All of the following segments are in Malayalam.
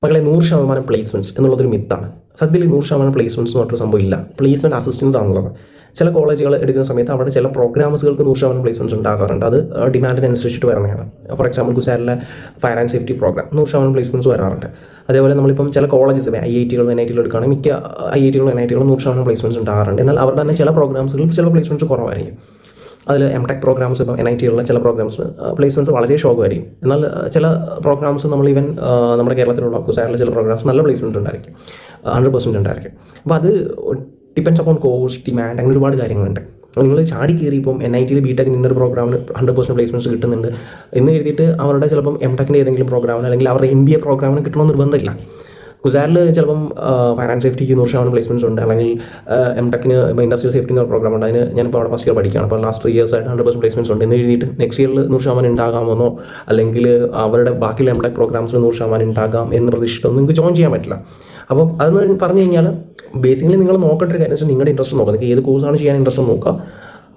മക്കളെ 100% പ്ലേസ്മെൻറ്റ്സ് എന്നുള്ളതൊരു മിത്താണ്. സത്യത്തിൽ 100% പ്ലേസ്മെൻറ്റ്സ് എന്ന് പറഞ്ഞൊരു സംഭവം ഇല്ല. പ്ലേസ്മെൻറ്റ് അസിസ്റ്റൻസ് ആണുള്ളത്. ചില കോളേജുകൾ എടുക്കുന്ന സമയത്ത് അവിടെ ചില പ്രോഗ്രാംസുകൾക്ക് 100% പ്ലേസ്മെൻറ്റ്സ് ഉണ്ടാകാറുണ്ട്. അത് ഡിമാൻഡിനനുസരിച്ചിട്ട് വരുന്നതാണ്. ഫോർ എക്സാമ്പിൾ കുസാരിലെ fire and safety programme 100% placements വരാറുണ്ട്. അതേപോലെ നമ്മളിപ്പം ചില കോളേജസ് IITകൾ NITകൾ എടുക്കുകയാണെങ്കിൽ മിക്ക IITകളും NITകളും 100% പ്ലേസ്മെൻറ്റ്സ് ഉണ്ടാകാറുണ്ട്. എന്നാൽ അവരുടെ തന്നെ ചില പ്രോഗ്രാംസുകളിൽ ചില പ്ലേസ്മെൻറ്റ്സ് കുറവായിരിക്കും. അതിൽ MTech പ്രോഗ്രാംസ് ഇപ്പോൾ NITകളിലെ ചില പ്രോഗ്രാംസ് പ്ലേസ്മെൻറ്റ്സ് വളരെ ഷോക്കായിരിക്കും. എന്നാൽ ചില പ്രോഗ്രാംസ് നമ്മൾ ഈവൻ നമ്മുടെ കേരളത്തിലുള്ള കുസാരിലെ ചില പ്രോഗ്രാംസ് നല്ല പ്ലേസ്മെൻറ്റ് ഉണ്ടായിരിക്കും, 100% ഉണ്ടായിരിക്കും. അപ്പോൾ അത് ഡിപ്പെൻഡ്സ് അപ്പോൺ കോഴ്സ് ഡിമാൻഡ്, അങ്ങനെ ഒരുപാട് കാര്യങ്ങളുണ്ട്. നിങ്ങൾ ചാടി കയറി ഇപ്പം NITയിൽ BTech ഇന്നൊരു പ്രോഗ്രാമിന് 100% പ്ലേസ്മെൻറ്റ്സ് കിട്ടുന്നുണ്ട് എന്ന് എഴുതിയിട്ട് അവരുടെ ചിലപ്പം MTechൻ്റെ ഏതെങ്കിലും പ്രോഗ്രാമിന് അല്ലെങ്കിൽ അവരുടെ MBA പ്രോഗ്രാമിന് കിട്ടണമെന്ന് നിർബന്ധമില്ല. കുസാരിൽ ചിലപ്പം ഫയർ ആൻഡ് സേഫ്റ്റിക്ക് 100% പ്ലേസ്മെൻറ്റ്സ് ഉണ്ട്, അല്ലെങ്കിൽ MTechന് ഇൻഡസ്ട്രിയൽ സേഫ്റ്റി എന്ന പ്രോഗ്രാം ഉണ്ട്. അതിന് ഞാനിപ്പോൾ അവിടെ ഫസ്റ്റ് ഇയർ പഠിക്കുകയാണ്. അപ്പോൾ ലാസ്റ്റ് 3 years ആയിട്ട് 100% പ്ലേസ്മെൻറ്റ്സ് ഉണ്ട് എന്ന് എഴുതിയിട്ട് നെക്സ്റ്റ് ഇയറിൽ 100% ഉണ്ടാകാമെന്നോ അല്ലെങ്കിൽ അവരുടെ ബാക്കിയുള്ള MTech പ്രോഗ്രാംസിൽ 100% ഉണ്ടാകാം എന്ന് പ്രതീക്ഷിച്ചിട്ടൊന്നും നിങ്ങൾക്ക് ജോയിൻ ചെയ്യാൻ പറ്റില്ല. അപ്പം അതെന്ന് പറഞ്ഞു കഴിഞ്ഞാൽ ബേസിക്കലി നിങ്ങൾ നോക്കേണ്ട ഒരു കാര്യം വെച്ചാൽ നിങ്ങളുടെ ഇൻട്രസ്റ്റ് നോക്കുക. നിങ്ങൾക്ക് ഏത് കോഴ്സാണ് ചെയ്യാൻ ഇൻട്രസ്റ്റ് നോക്കുക.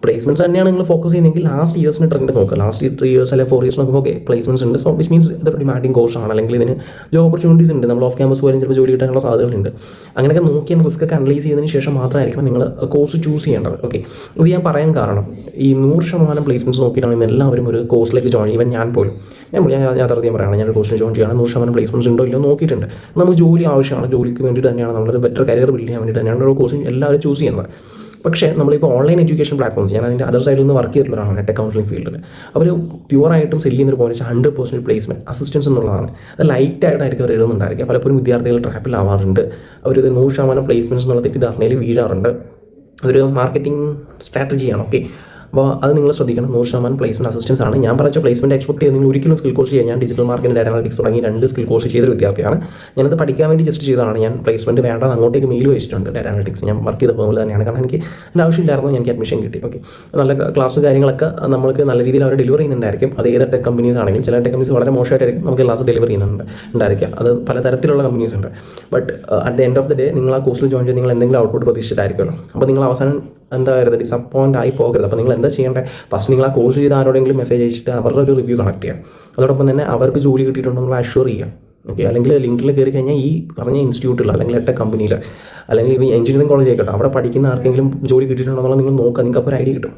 പ്ലേസ്മെൻറ്റ്സ് തന്നെയാണ് നിങ്ങൾ ഫോക്കസ് ചെയ്യുന്നതെങ്കിൽ ലാസ്റ്റ് ഇയേഴ്സിന് ട്രെൻഡ് നോക്കുക. ലാസ്റ്റ് 3 years അല്ലെങ്കിൽ 4 years നോക്കുമ്പോൾ ഓക്കെ പ്ലേസ്മെൻറ്റ്സ് ഉണ്ട്, സോ വിച്ച് മീൻസ് ഇതൊരു ഡിമാൻഡിങ് കോഴ്സാണ്, അല്ലെങ്കിൽ ഇതിന് ജോബ് ഓപ്പർച്യൂണിറ്റീസ് ഉണ്ട്, നമ്മൾ ഓഫ് ക്യാമ്പസ് പോലും ചിലപ്പോൾ ജോലി കിട്ടാനുള്ള സാധ്യതകളുണ്ട്. അങ്ങനെയൊക്കെ നോക്കി റിസ്ക് ഒക്കെ അനലൈസ് ചെയ്തതിന് ശേഷം മാത്രമായിരിക്കും നിങ്ങൾ കോഴ്സ് ചൂസ് ചെയ്യേണ്ടത്. ഓക്കെ, ഇത് ഞാൻ പറയാൻ കാരണം ഈ 100% പ്ലേസ്മെൻറ്റ്സ് നോക്കിയിട്ടാണ് ഇന്ന് എല്ലാവരും ഒരു കോഴ്സിലേക്ക് ജോയിൻ. ഈവൻ ഞാൻ പോലും ഞാൻ യാഥാർത്ഥ്യം പറയുകയാണ്, ഞാനൊരു കോഴ്സിന് ജോയിൻ ചെയ്യുകയാണ്, 100% പ്ലേസ്മെൻറ്റ്സ് ഉണ്ടോ ഇല്ലയോ നോക്കിയിട്ടുണ്ട്. നമുക്ക് ജോലി ആവശ്യമാണ്, ജോലിക്ക് വേണ്ടിയിട്ട് തന്നെയാണ്, നമ്മളൊരു ബെറ്റർ കരിയർ ബിൽഡ് ചെയ്യാൻ വേണ്ടിയിട്ട് തന്നെയാണ് ഒരു കോഴ്സ് എല്ലാവരും ചൂസ് ചെയ്യുന്നത്. പക്ഷേ നമ്മളിപ്പോൾ ഓൺലൈൻ എഡ്യൂക്കേഷൻ പ്ലാറ്റ്ഫോംസ്, ഞാൻ അതിൻ്റെ അതർ സൈഡിൽ നിന്ന് വർക്ക് ചെയ്തിട്ടുള്ളതാണ് നെറ്റ് കൗൺസിലിംഗ് ഫീൽഡിൽ. അവർ പ്യുവറായിട്ടും സെല് ചെയ്യുന്നൊരു പോയിന്റ് 100% പ്ലേസ്മെൻറ്റ് അസിസ്റ്റൻസ് എന്നുള്ളതാണ്. അത് ലൈറ്റായിട്ടായിരിക്കും അവർ എഴുതുന്നുണ്ടായിരിക്കും. പലപ്പോഴും വിദ്യാർത്ഥികൾ ട്രാപ്പിലാവാറുണ്ട്. അവർ 100% പ്ലേസ്മെൻറ്റ്സ് എന്നുള്ള തെറ്റിദ്ധാരണയിൽ വീഴാറുണ്ട്. അതൊരു മാർക്കറ്റിംഗ് സ്ട്രാറ്റജിയാണ്. ഓക്കെ, അപ്പോൾ അത് നിങ്ങൾ ശ്രദ്ധിക്കണം. 100% പ്ലേസ്മെൻറ്റ് അസിസ്റ്റൻസ് ആണ്. ഞാൻ പറഞ്ഞ പ്ലേസ്മെൻറ്റ് എക്സ്പെക്ട് ചെയ്ത് നിങ്ങൾ ഒരിക്കലും സ്കിൽ കോഴ്സ് ചെയ്യാൻ. ഞാൻ ഡിജിറ്റൽ മാർക്കറ്റിംഗ് ഡാറ്റ അനലിറ്റിക്സ് തുടങ്ങി 2 സ്കിൽ കോഴ്സ് ചെയ്തൊരു വിദ്യാർത്ഥിയാണ്. ഞാനത് പഠിക്കാൻ വേണ്ടി ജസ്റ്റ് ചെയ്തതാണ്. ഞാൻ പ്ലേസ്മെൻറ്റ് വേണ്ട അങ്ങോട്ടേക്ക് മെയിൽ വെച്ചിട്ടുണ്ട്. ഡാറ്റ അനലിറ്റിക്സ് ഞാൻ വർക്ക് ചെയ്ത പോലെ തന്നെയാണ്. കാരണം എനിക്ക് എൻ്റെ ആവശ്യമില്ലായിരുന്നു, എനിക്ക് അഡ്മിഷൻ കിട്ടി. ഓക്കെ, നല്ല ക്ലാസ് കാര്യങ്ങളൊക്കെ നമുക്ക് നല്ല രീതിയിൽ അവർ ഡെലിവർ ചെയ്യുന്നുണ്ടായിരിക്കും. അത് ഏത് ടെക് കമ്പനീസ് ആണെങ്കിലും ചില ടെക് കമ്പനീസ് വളരെ മോശമായിട്ടായിരിക്കും നമുക്ക് ക്ലാസ് ഡെലിവർ ഉണ്ടായിരിക്കുക. അത് പലതരത്തിലുള്ള കമ്പനീസ് ഉണ്ട്. But at the end of the day നിങ്ങൾ ആ കോഴ്സിൽ ജോയിൻ ചെയ്ത് നിങ്ങൾ എന്തെങ്കിലും ഔട്ട്പുട്ട് പ്രതീക്ഷിച്ചിട്ടായിരിക്കുമല്ലോ. അപ്പോൾ നിങ്ങൾ അവസാനം എന്താ പറയുക, ഡിസപ്പോയിൻ്റ് ആയി പോകരുത്. അപ്പോൾ നിങ്ങൾ എന്താ ചെയ്യേണ്ടത്, ഫസ്റ്റ് നിങ്ങൾ ആ കോഴ്സ് ചെയ്ത് ആരോടെങ്കിലും മെസ്സേജ് അയച്ചിട്ട് അവരുടെ ഒരു റിവ്യൂ കളക്ട് ചെയ്യുക. അതോടൊപ്പം തന്നെ അവർക്ക് ജോലി കിട്ടിയിട്ടുണ്ടെങ്കിൽ അഷ്യൂർ ചെയ്യുക. ഓക്കെ, അല്ലെങ്കിൽ ലിങ്കിൽ കയറി കഴിഞ്ഞാൽ ഈ പറഞ്ഞ ഇൻസ്റ്റിറ്റ്യൂട്ടിൽ അല്ലെങ്കിൽ ടെക് കമ്പനിയിൽ അല്ലെങ്കിൽ ഈ എഞ്ചിനീയറിംഗ് കോളേജ് ആയിക്കോട്ടെ അവിടെ പഠിക്കുന്ന ആർക്കെങ്കിലും ജോലി കിട്ടിയിട്ടുണ്ടെന്നുള്ള നിങ്ങൾ നോക്കുക, നിങ്ങൾക്ക് അപ്പോൾ ഒരു ഐഡിയ കിട്ടും.